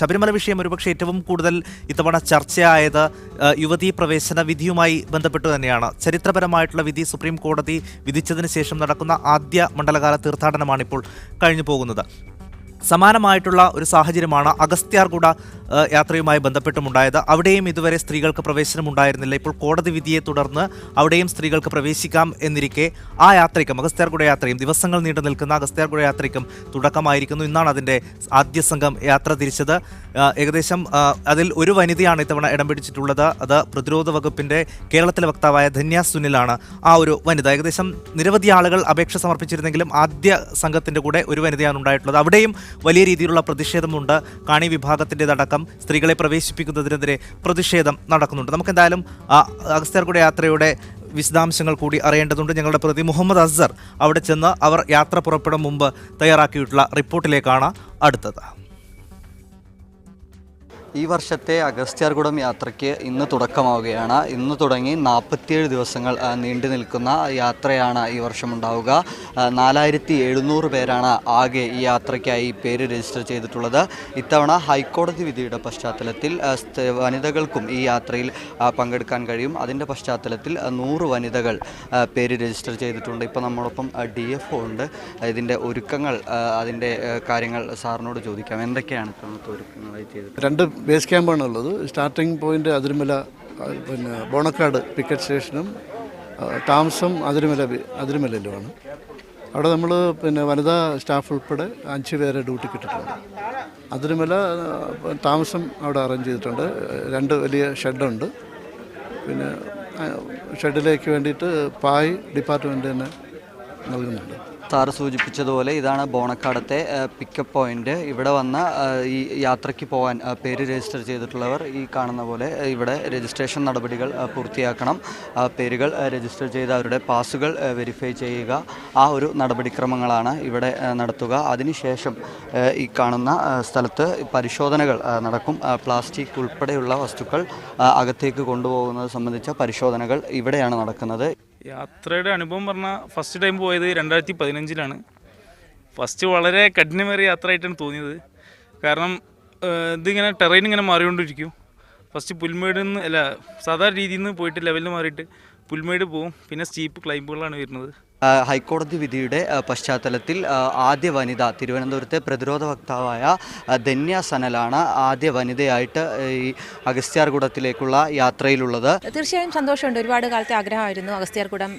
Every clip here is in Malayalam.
ശബരിമല വിഷയം ഒരുപക്ഷെ ഏറ്റവും കൂടുതൽ ഇത്തവണ ചർച്ചയായത് യുവതീ പ്രവേശന വിധിയുമായി ബന്ധപ്പെട്ട് തന്നെയാണ്. ചരിത്രപരമായിട്ടുള്ള വിധി സുപ്രീം കോടതി വിധിച്ചതിന് ശേഷം നടക്കുന്ന ആദ്യ മണ്ഡലകാല തീർത്ഥാടനമാണ് ഇപ്പോൾ കഴിഞ്ഞു പോകുന്നത്. സമാനമായിട്ടുള്ള ഒരു സാഹചര്യമാണ് അഗസ്ത്യാർകൂട യാത്രയുമായി ബന്ധപ്പെട്ടുമുണ്ടായത്. അവിടെയും ഇതുവരെ സ്ത്രീകൾക്ക് പ്രവേശനം ഉണ്ടായിരുന്നില്ല. ഇപ്പോൾ കോടതി വിധിയെ തുടർന്ന് അവിടെയും സ്ത്രീകൾക്ക് പ്രവേശിക്കാം എന്നിരിക്കെ ആ യാത്രയ്ക്കും അഗസ്ത്യാർകൂട യാത്രയും ദിവസങ്ങൾ നീണ്ടു നിൽക്കുന്ന അഗസ്ത്യാർകൂട യാത്രയ്ക്കും തുടക്കമായിരിക്കുന്നു. ഇന്നാണ് അതിൻ്റെ ആദ്യ സംഘം യാത്ര തിരിച്ചത്. ഏകദേശം അതിൽ ഒരു വനിതയാണ് ഇത്തവണ ഇടം പിടിച്ചിട്ടുള്ളത്. അത് പ്രതിരോധ വകുപ്പിൻ്റെ കേരളത്തിലെ വക്താവായ ധന്യ സുനിലാണ് ആ ഒരു വനിത. ഏകദേശം നിരവധി ആളുകൾ അപേക്ഷ സമർപ്പിച്ചിരുന്നെങ്കിലും ആദ്യ സംഘത്തിൻ്റെ കൂടെ ഒരു വനിതയാണ് ഉണ്ടായിട്ടുള്ളത്. അവിടെയും വലിയ രീതിയിലുള്ള പ്രതിഷേധമുണ്ട്. കാണി വിഭാഗത്തിൻ്റെതടക്കം സ്ത്രീകളെ പ്രവേശിപ്പിക്കുന്നതിനെതിരെ പ്രതിഷേധം നടക്കുന്നുണ്ട്. നമുക്കെന്തായാലും അഗസ്ത്യാർകൂട യാത്രയുടെ വിശദാംശങ്ങൾ കൂടി അറിയേണ്ടതുണ്ട്. ഞങ്ങളുടെ പ്രതി മുഹമ്മദ് അസ്സർ അവിടെ ചെന്ന് അവർ യാത്ര പുറപ്പെടും മുമ്പ് തയ്യാറാക്കിയിട്ടുള്ള റിപ്പോർട്ടിലേക്കാണ് അടുത്തത്. ഈ വർഷത്തെ അഗസ്ത്യാർകൂടം യാത്രയ്ക്ക് ഇന്ന് തുടക്കമാവുകയാണ്. ഇന്ന് തുടങ്ങി 47 ദിവസങ്ങൾ നീണ്ടു നിൽക്കുന്ന യാത്രയാണ് ഈ വർഷം ഉണ്ടാവുക. 4700 പേരാണ് ആകെ ഈ യാത്രയ്ക്കായി പേര് രജിസ്റ്റർ ചെയ്തിട്ടുള്ളത്. ഇത്തവണ ഹൈക്കോടതി വിധിയുടെ പശ്ചാത്തലത്തിൽ വനിതകൾക്കും ഈ യാത്രയിൽ പങ്കെടുക്കാൻ കഴിയും. അതിൻ്റെ പശ്ചാത്തലത്തിൽ 100 വനിതകൾ പേര് രജിസ്റ്റർ ചെയ്തിട്ടുണ്ട്. ഇപ്പോൾ നമ്മളൊപ്പം DFO ഉണ്ട്. ഇതിൻ്റെ ഒരുക്കങ്ങൾ, അതിൻ്റെ കാര്യങ്ങൾ സാറിനോട് ചോദിക്കാം. എന്തൊക്കെയാണ് ഇത്തവണത്തെ ഒരുക്കങ്ങളായി ചെയ്തിട്ടുള്ളത്? രണ്ട് ബേസ് ക്യാമ്പാണ് ഉള്ളത്. സ്റ്റാർട്ടിംഗ് പോയിൻ്റ് അതിരമല, പിന്നെ ബോണക്കാട് പിക്കറ്റ് സ്റ്റേഷനും താമസം അതിരമലയിലുമാണ്. അവിടെ നമ്മൾ പിന്നെ വനിതാ സ്റ്റാഫ് ഉൾപ്പെടെ 5 പേരെ ഡ്യൂട്ടിക്ക് ഇട്ടിട്ടുണ്ട്. അതിരമല താമസം അവിടെ അറേഞ്ച് ചെയ്തിട്ടുണ്ട്. 2 വലിയ ഷെഡുണ്ട്. പിന്നെ ഷെഡിലേക്ക് വേണ്ടിയിട്ട് പായ് ഡിപ്പാർട്ട്മെൻറ്റ് തന്നെ നൽകുന്നുണ്ട്. സാറ് സൂചിപ്പിച്ചതുപോലെ ഇതാണ് ബോണക്കാടത്തെ പിക്കപ്പ് പോയിന്റ്. ഇവിടെ വന്ന് ഈ യാത്രയ്ക്ക് പോകാൻ പേര് രജിസ്റ്റർ ചെയ്തിട്ടുള്ളവർ ഈ കാണുന്ന പോലെ ഇവിടെ രജിസ്ട്രേഷൻ നടപടികൾ പൂർത്തിയാക്കണം. പേരുകൾ രജിസ്റ്റർ ചെയ്ത് അവരുടെ പാസുകൾ വെരിഫൈ ചെയ്യുക, ആ ഒരു നടപടിക്രമങ്ങളാണ് ഇവിടെ നടത്തുക. അതിനുശേഷം ഈ കാണുന്ന സ്ഥലത്ത് പരിശോധനകൾ നടക്കും. പ്ലാസ്റ്റിക് ഉൾപ്പെടെയുള്ള വസ്തുക്കൾ അകത്തേക്ക് കൊണ്ടുപോകുന്നത് സംബന്ധിച്ച പരിശോധനകൾ ഇവിടെയാണ് നടക്കുന്നത്. യാത്രയുടെ അനുഭവം പറഞ്ഞാൽ ഫസ്റ്റ് ടൈം പോയത് 2015-ലാണ്. ഫസ്റ്റ് വളരെ കഠിനമേറിയ യാത്രയായിട്ടാണ് തോന്നിയത്. കാരണം ഇതിങ്ങനെ ടെറൈൻ ഇങ്ങനെ മാറിക്കൊണ്ടിരിക്കും. ഫസ്റ്റ് പുൽമേടിൽ നിന്ന് സാധാരണ രീതിയിൽ നിന്ന് പോയിട്ട് ലെവലിൽ മാറിയിട്ട് പുൽമേട് പോവും. പിന്നെ സ്റ്റീപ്പ് ക്ലൈമ്പുകളാണ് വരുന്നത്. ഹൈക്കോടതി വിധിയുടെ പശ്ചാത്തലത്തിൽ ആദ്യ വനിത, തിരുവനന്തപുരത്തെ പ്രതിരോധ വക്താവായ ധന്യ സനലാണ് ആദ്യ വനിതയായിട്ട് ഈ അഗസ്ത്യാർകൂടത്തിലേക്കുള്ള യാത്രയിലുള്ളത്. തീർച്ചയായും സന്തോഷമുണ്ട്. ഒരുപാട് കാലത്തെ ആഗ്രഹമായിരുന്നു അഗസ്ത്യാർകൂടം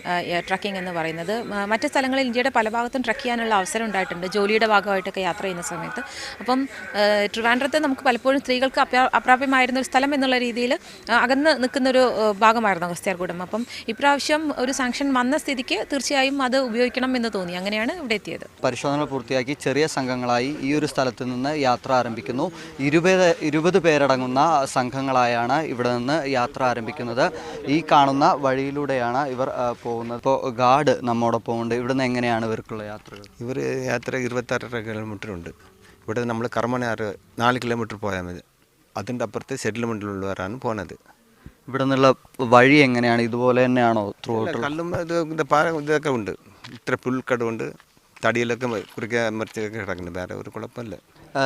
ട്രക്കിംഗ് എന്ന് പറയുന്നത്. മറ്റ് സ്ഥലങ്ങളിൽ ഇന്ത്യയുടെ പല ഭാഗത്തും ട്രക്ക് ചെയ്യാനുള്ള അവസരം ഉണ്ടായിട്ടുണ്ട്, ജോലിയുടെ ഭാഗമായിട്ടൊക്കെ യാത്ര ചെയ്യുന്ന സമയത്ത്. അപ്പം ട്രിവാൻഡ്രത്ത് നമുക്ക് പലപ്പോഴും സ്ത്രീകൾക്ക് അപ്രാപ്യമായിരുന്ന ഒരു സ്ഥലം എന്നുള്ള രീതിയിൽ അകന്ന് നിൽക്കുന്നൊരു ഭാഗമായിരുന്നു അഗസ്ത്യാർകൂടം. അപ്പം ഇപ്രാവശ്യം ഒരു സാങ്ഷൻ വന്ന സ്ഥിതിക്ക് തീർച്ചയായും അത് ഉപയോഗിക്കണം എന്ന് തോന്നി. അങ്ങനെയാണ് ഇവിടെ എത്തിയത്. പരിശോധന പൂർത്തിയാക്കി ചെറിയ സംഘങ്ങളായി ഈ ഒരു സ്ഥലത്ത് നിന്ന് യാത്ര ആരംഭിക്കുന്നു. 20 പേരടങ്ങുന്ന സംഘങ്ങളായാണ് ഇവിടെ നിന്ന് യാത്ര ആരംഭിക്കുന്നത്. ഈ കാണുന്ന വഴിയിലൂടെയാണ് ഇവർ പോകുന്നത്. ഇപ്പോൾ ഗാർഡ് നമ്മോടൊപ്പം ഉണ്ട്. ഇവിടുന്ന് എങ്ങനെയാണ് ഇവർക്കുള്ള യാത്രകൾ? ഇവർ യാത്ര 26 കിലോമീറ്റർ ഉണ്ട്. ഇവിടെ നമ്മൾ കർമ്മനാറ് 4 കിലോമീറ്റർ പോയാൽ മതി. അതിൻ്റെ അപ്പുറത്തെ സെറ്റിൽമെൻറ്റിലുള്ളവരാണ് പോകുന്നത്. ഇവിടെ നിന്നുള്ള വഴി എങ്ങനെയാണ്? ഇതുപോലെ തന്നെയാണോ ത്രൂ ഔട്ട്? കല്ലും ഇതൊക്കെ ഉണ്ട്. ഇത്ര പുൽക്കടുണ്ട്, തടിയിലൊക്കെ കുറിക്കാൻ മറിച്ചൊക്കെ കിടക്കുന്നുണ്ട്. വേറെ ഒരു കുഴപ്പമില്ല.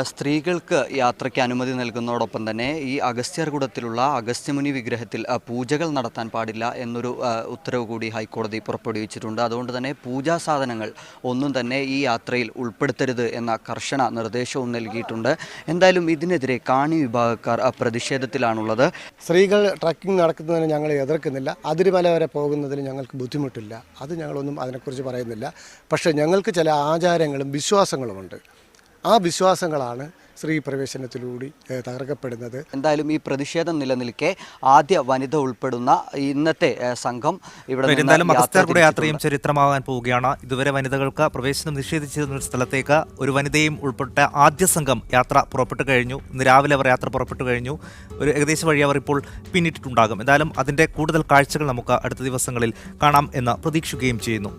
സ്ത്രീകൾക്ക് യാത്രയ്ക്ക് അനുമതി നൽകുന്നതോടൊപ്പം തന്നെ ഈ അഗസ്ത്യാർകൂടത്തിലുള്ള അഗസ്ത്യമുനി വിഗ്രഹത്തിൽ പൂജകൾ നടത്താൻ പാടില്ല എന്നൊരു ഉത്തരവ് കൂടി ഹൈക്കോടതി പുറപ്പെടുവിച്ചിട്ടുണ്ട്. അതുകൊണ്ട് തന്നെ പൂജാ സാധനങ്ങൾ ഒന്നും തന്നെ ഈ യാത്രയിൽ ഉൾപ്പെടുത്തരുത് എന്ന കർശന നിർദ്ദേശവും നൽകിയിട്ടുണ്ട്. എന്തായാലും ഇതിനെതിരെ കാണി വിഭാഗക്കാർ പ്രതിഷേധത്തിലാണുള്ളത്. സ്ത്രീകൾ ട്രക്കിംഗ് നടക്കുന്നതിന് ഞങ്ങൾ എതിർക്കുന്നില്ല. അതിരുമല വരെ പോകുന്നതിന് ഞങ്ങൾക്ക് ബുദ്ധിമുട്ടില്ല. അത് ഞങ്ങളൊന്നും അതിനെക്കുറിച്ച് പറയുന്നില്ല. പക്ഷേ ഞങ്ങൾക്ക് ചില ആചാരങ്ങളും വിശ്വാസങ്ങളുമുണ്ട്. ആ വിശ്വാസങ്ങളാണ് സ്ത്രീ പ്രവേശനത്തിലൂടെ തകർക്കപ്പെടുന്നത്. എന്തായാലും ഈ പ്രതിഷേധം നിലനിൽക്കെ ആദ്യ വനിത ഉൾപ്പെടുന്ന ഇന്നത്തെ സംഘം ഇവിടെ അഗസ്ത്യാർകൂട യാത്രയും ചരിത്രമാകാൻ പോവുകയാണ്. ഇതുവരെ വനിതകൾക്ക് പ്രവേശനം നിഷേധിച്ചിരുന്ന സ്ഥലത്തേക്ക് ഒരു വനിതയും ഉൾപ്പെട്ട ആദ്യ സംഘം യാത്ര പുറപ്പെട്ടു കഴിഞ്ഞു. ഇന്ന് രാവിലെ അവർ യാത്ര പുറപ്പെട്ടു കഴിഞ്ഞു. ഒരു ഏകദേശ വഴി അവർ ഇപ്പോൾ പിന്നിട്ടിട്ടുണ്ടാകും. എന്തായാലും അതിൻ്റെ കൂടുതൽ കാഴ്ചകൾ നമുക്ക് അടുത്ത ദിവസങ്ങളിൽ കാണാം എന്ന് പ്രതീക്ഷിക്കുകയും ചെയ്യുന്നു.